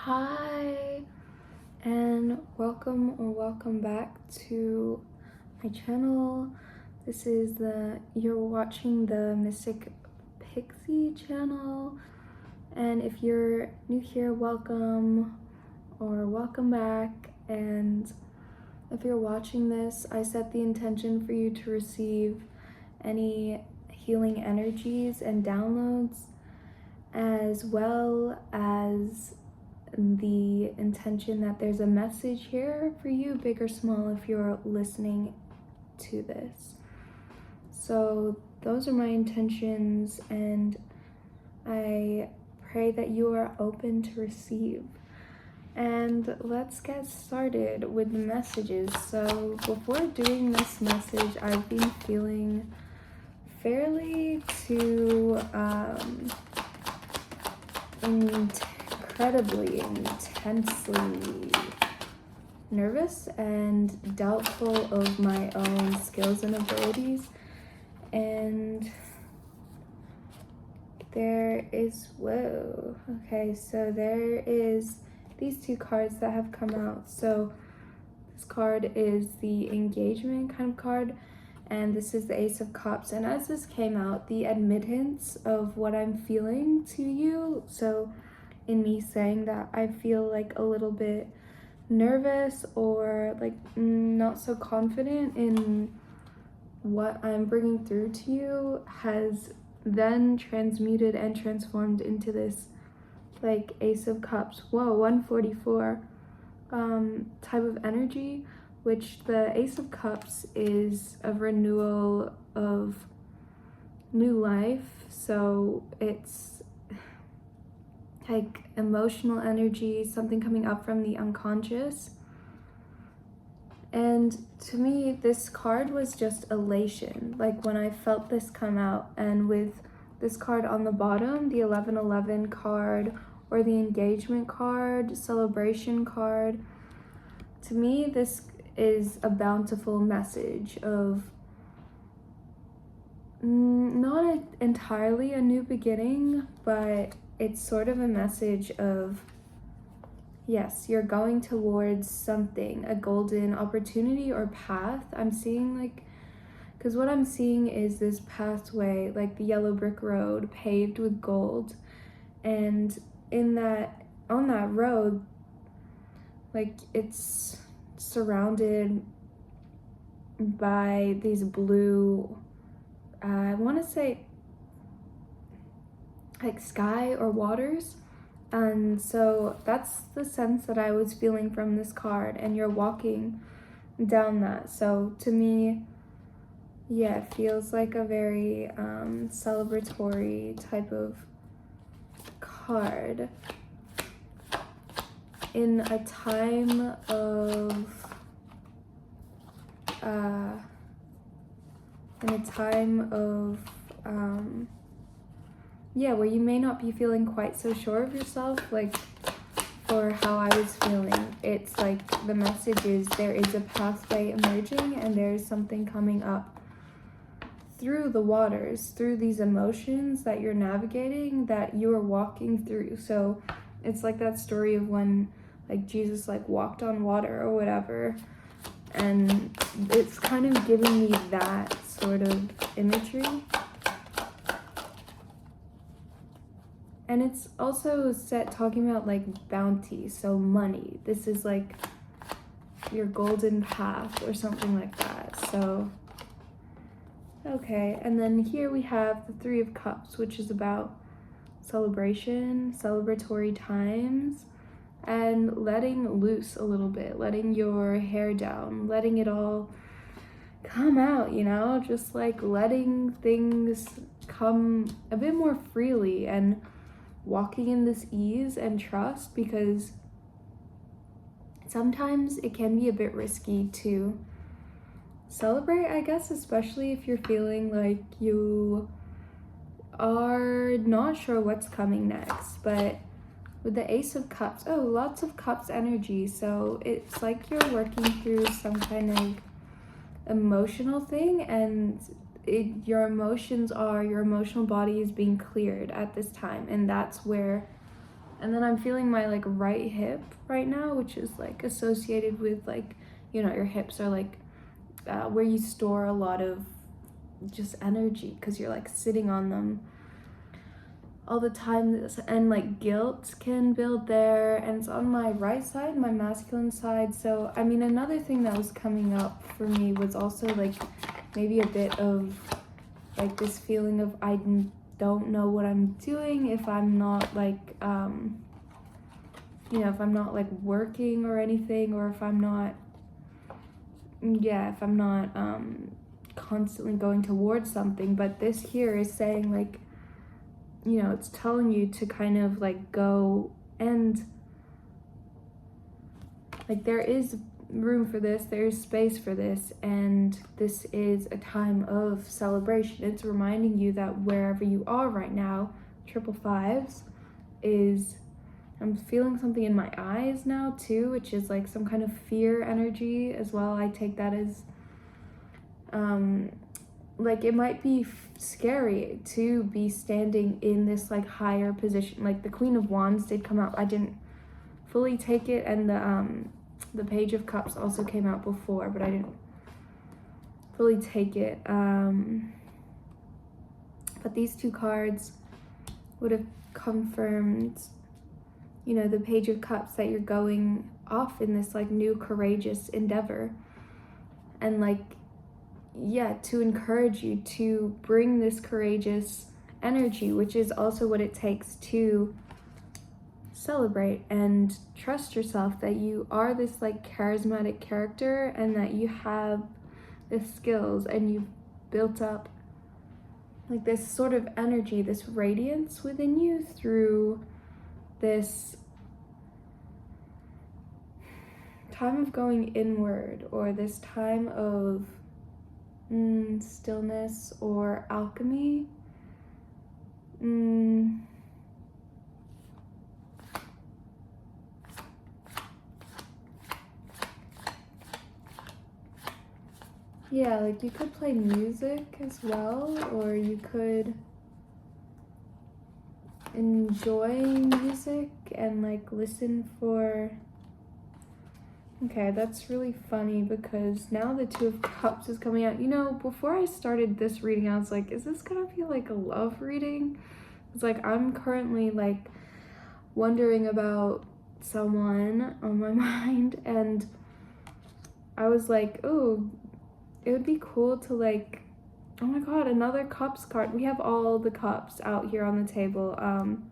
Hi, and welcome back to my channel. You're watching the Mystic Pixie channel, and if you're new here, welcome or welcome back. And if you're watching this, I set the intention for you to receive any healing energies and downloads, as well as the intention that there's a message here for you, big or small, if you're listening to this. So those are my intentions, and I pray that you are open to receive. And let's get started with the messages. So before doing this message, I've been feeling fairly incredibly intensely nervous and doubtful of my own skills and abilities. And there is these two cards that have come out. So this card is the engagement kind of card, and this is the Ace of Cups. And as this came out, the admittance of what I'm feeling to you. So in me saying that I feel like a little bit nervous or like not so confident in what I'm bringing through to you, has then transmuted and transformed into this like Ace of Cups, 144 type of energy, which the Ace of Cups is a renewal of new life. So it's like emotional energy, something coming up from the unconscious. And to me, this card was just elation, like when I felt this come out. And with this card on the bottom, the 1111 card, or the engagement card, celebration card, to me this is a bountiful message of not entirely a new beginning, but it's sort of a message of, yes, you're going towards something, a golden opportunity or path. I'm seeing because what I'm seeing is this pathway, like the yellow brick road paved with gold. And on that road, like it's surrounded by these blue, I want to say like sky or waters. And so that's the sense that I was feeling from this card, and you're walking down that. So to me, yeah, it feels like a very celebratory type of card in a time of where you may not be feeling quite so sure of yourself, like for how I was feeling. It's like the message is there is a pathway emerging, and there is something coming up through the waters, through these emotions that you're navigating, that you are walking through. So it's like that story of when like Jesus like walked on water or whatever, and it's kind of giving me that sort of imagery. And it's also talking about like bounty, so money. This is like your golden path or something like that. So okay, and then here we have the Three of Cups, which is about celebration, celebratory times, and letting loose a little bit, letting your hair down, letting it all come out, just like letting things come a bit more freely and walking in this ease and trust, because sometimes it can be a bit risky to celebrate, I guess, especially if you're feeling like you are not sure what's coming next. But with the Ace of Cups, lots of cups energy, so it's like you're working through some kind of emotional thing, and your emotional body is being cleared at this time, and that's where And then I'm feeling my like right hip right now, which is like associated with like, you know, your hips are like where you store a lot of just energy because you're like sitting on them all the time, and like guilt can build there, and it's on my right side, my masculine side. So I mean, another thing that was coming up for me was also like maybe a bit of like this feeling of I don't know what I'm doing if I'm not like you know, if I'm not like working or anything, or if I'm not constantly going towards something. But this here is saying like, you know, it's telling you to kind of like go, and like there is room for this, there's space for this, and this is a time of celebration. It's reminding you that wherever you are right now, 555s is, I'm feeling something in my eyes now too, which is like some kind of fear energy as well. I take that as like it might be scary to be standing in this like higher position. Like the Queen of Wands did come out. I didn't fully take it, and the Page of Cups also came out before, but I didn't fully take it. But these two cards would have confirmed, you know, the Page of Cups, that you're going off in this like new courageous endeavor, and like, yeah, to encourage you to bring this courageous energy, which is also what it takes to celebrate and trust yourself, that you are this like charismatic character, and that you have the skills, and you've built up like this sort of energy, this radiance within you through this time of going inward, or this time of stillness or alchemy. Yeah, like you could play music as well, or you could enjoy music and like listen for. Okay, that's really funny because now the Two of Cups is coming out. You know, before I started this reading, I was like, is this gonna feel like a love reading? It's like I'm currently like wondering about someone on my mind, and I was like, oh, it would be cool to like, oh my god, another Cups card. We have all the cups out here on the table. And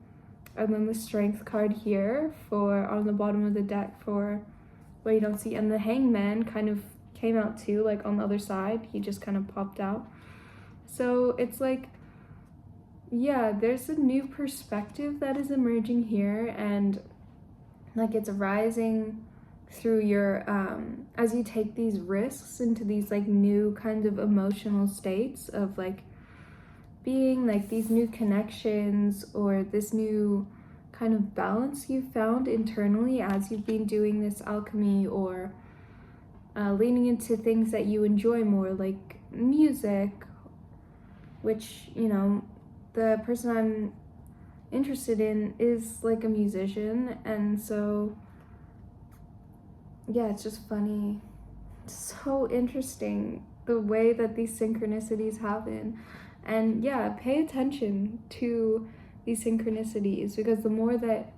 then the Strength card here for on the bottom of the deck for what you don't see, and the Hangman kind of came out too, like on the other side. He just kind of popped out. So it's like, yeah, there's a new perspective that is emerging here, and like it's rising through your as you take these risks into these like new kind of emotional states of like being like these new connections, or this new kind of balance you found internally as you've been doing this alchemy, or leaning into things that you enjoy more, like music, which, you know, the person I'm interested in is like a musician. And so yeah, it's just funny, it's so interesting the way that these synchronicities happen. And yeah, pay attention to these synchronicities, because the more that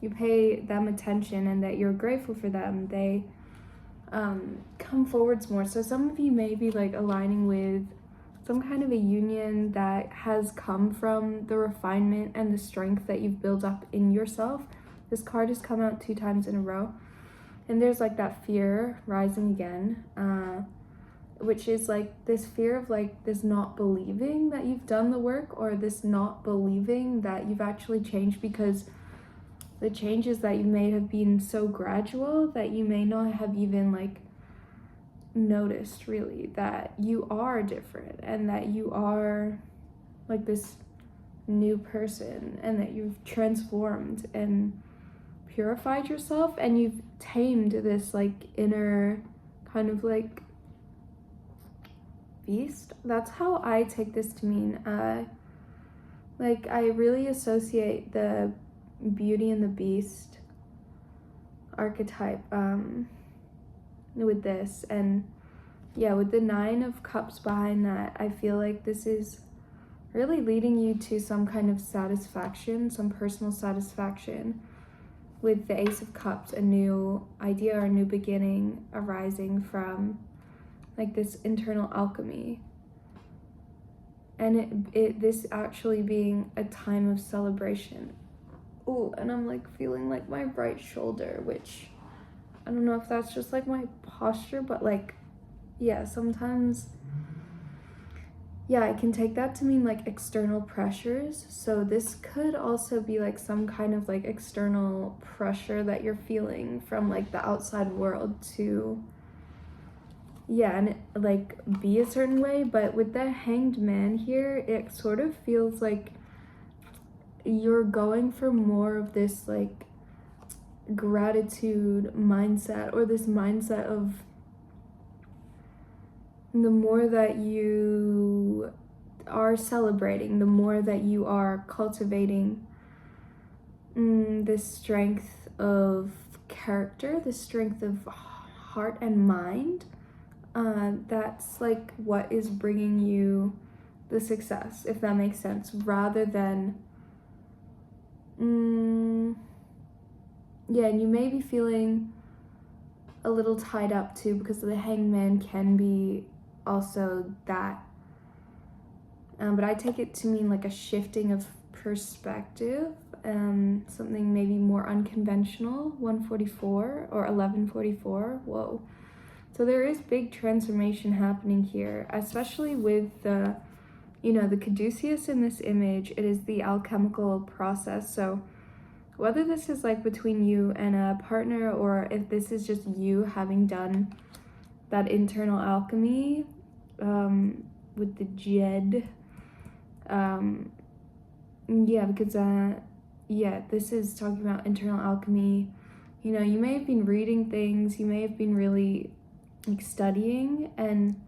you pay them attention and that you're grateful for them, they come forwards more. So some of you may be like aligning with some kind of a union that has come from the refinement and the strength that you've built up in yourself. This card has come out 2 times in a row, and there's like that fear rising again, which is like this fear of like this not believing that you've done the work, or this not believing that you've actually changed, because the changes that you made have been so gradual that you may not have even like noticed really that you are different, and that you are like this new person, and that you've transformed and purified yourself, and you've tamed this like inner kind of like beast. That's how I take this to mean. Like I really associate the Beauty and the Beast archetype with this. And yeah, with the 9 of Cups behind that, I feel like this is really leading you to some kind of satisfaction, some personal satisfaction. With the Ace of Cups, a new idea or a new beginning arising from like this internal alchemy. And this actually being a time of celebration. Ooh, and I'm like feeling like my right shoulder, which I don't know if that's just like my posture, but like, yeah, sometimes, yeah, I can take that to mean like external pressures. So this could also be like some kind of like external pressure that you're feeling from like the outside world to, yeah, and like be a certain way. But with the Hanged Man here, it sort of feels like you're going for more of this like gratitude mindset, or this mindset of the more that you are celebrating, the more that you are cultivating this strength of character, this strength of heart and mind, that's like what is bringing you the success, if that makes sense, rather than yeah. And you may be feeling a little tied up too, because the Hanged Man can be also that, but I take it to mean like a shifting of perspective, something maybe more unconventional. 144 or 1144. Whoa. So there is big transformation happening here, especially with the, the caduceus in this image. It is the alchemical process. So whether this is like between you and a partner, or if this is just you having done that internal alchemy with the Jed, yeah, because yeah, this is talking about internal alchemy. You may have been reading things, you may have been really like studying, and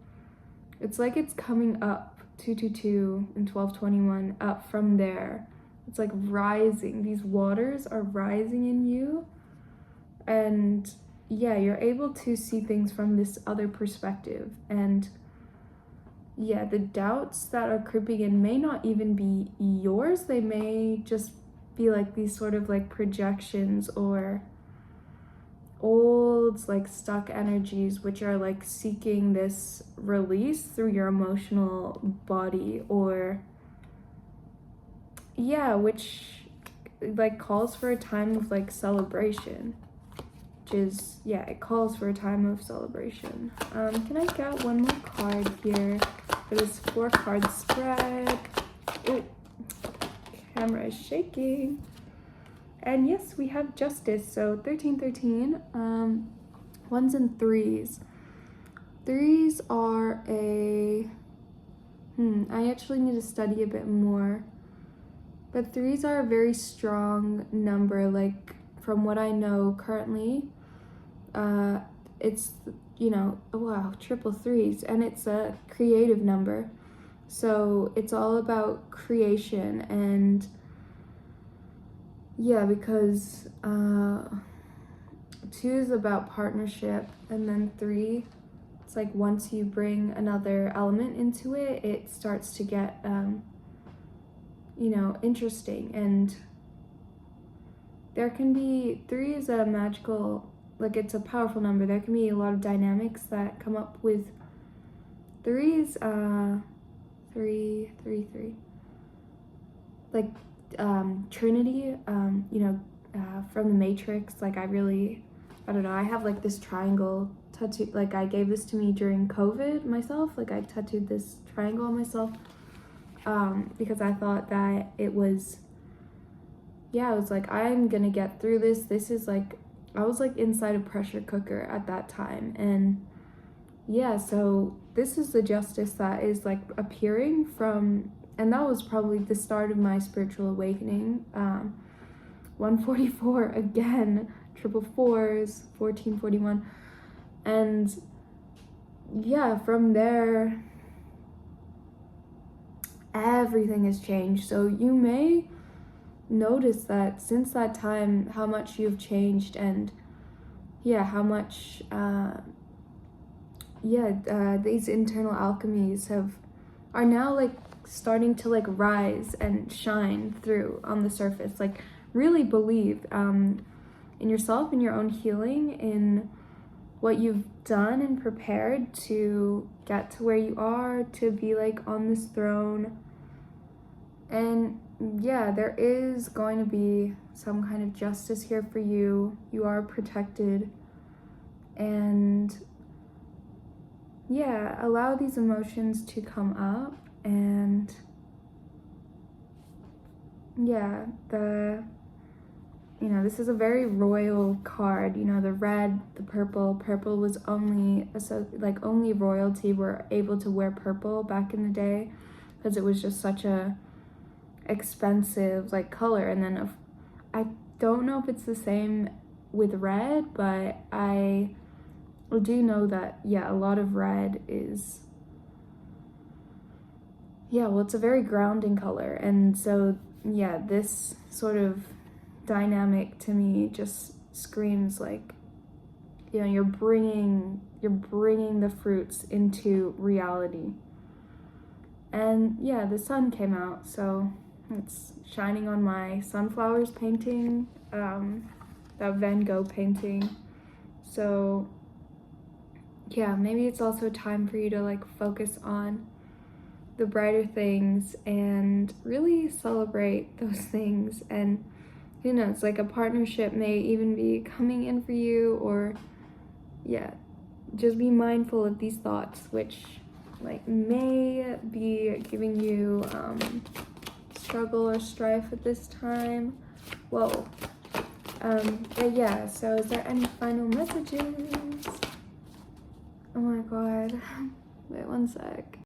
it's like it's coming up 222 and 1221 up from there. It's like rising. These waters are rising in you, and yeah, you're able to see things from this other perspective. And yeah, the doubts that are creeping in may not even be yours. They may just be like these sort of like projections or old like stuck energies, which are like seeking this release through your emotional body, or yeah, which like calls for a time of like celebration, which is, yeah, it calls for a time of celebration. Can I get one more card here for this 4-card spread? Oh, camera is shaking. And yes, we have Justice. So 1313, 1s and 3s. 3s are a, I actually need to study a bit more. But 3s are a very strong number. Like from what I know currently, it's, wow, triple 3s, and it's a creative number. So it's all about creation. And yeah, because 2 is about partnership, and then 3, it's like once you bring another element into it, it starts to get interesting. And there can be, 3 is a magical, like it's a powerful number. There can be a lot of dynamics that come up with 3s. 3 like Trinity, from the Matrix. Like I don't know, I have like this triangle tattoo. Like I gave this to me during COVID myself. Like I tattooed this triangle on myself because I thought that it was, I was like, I'm gonna get through this. This is like, I was like inside a pressure cooker at that time. And yeah, so this is the Justice that is like appearing from, and that was probably the start of my spiritual awakening. 144 again, triple 4s, 1441. And yeah, from there, everything has changed. So you may notice that since that time, how much you've changed, and yeah, how much these internal alchemies are now like starting to like rise and shine through on the surface. Like, really believe in yourself, in your own healing, in what you've done and prepared to get to where you are, to be like on this throne. And yeah, there is going to be some kind of justice here for you. You are protected. And yeah, allow these emotions to come up. And yeah, this is a very royal card. The red, the purple was only royalty were able to wear purple back in the day, because it was just such a expensive like color. And then I don't know if it's the same with red, but I do know that a lot of red is it's a very grounding color. And so this sort of dynamic to me just screams like you're bringing the fruits into reality. And the sun came out, so it's shining on my sunflowers painting, that Van Gogh painting. So maybe it's also time for you to like focus on the brighter things and really celebrate those things. And who knows, like a partnership may even be coming in for you, or just be mindful of these thoughts which like may be giving you struggle or strife at this time. Whoa. So is there any final messages? Oh my god. Wait one sec.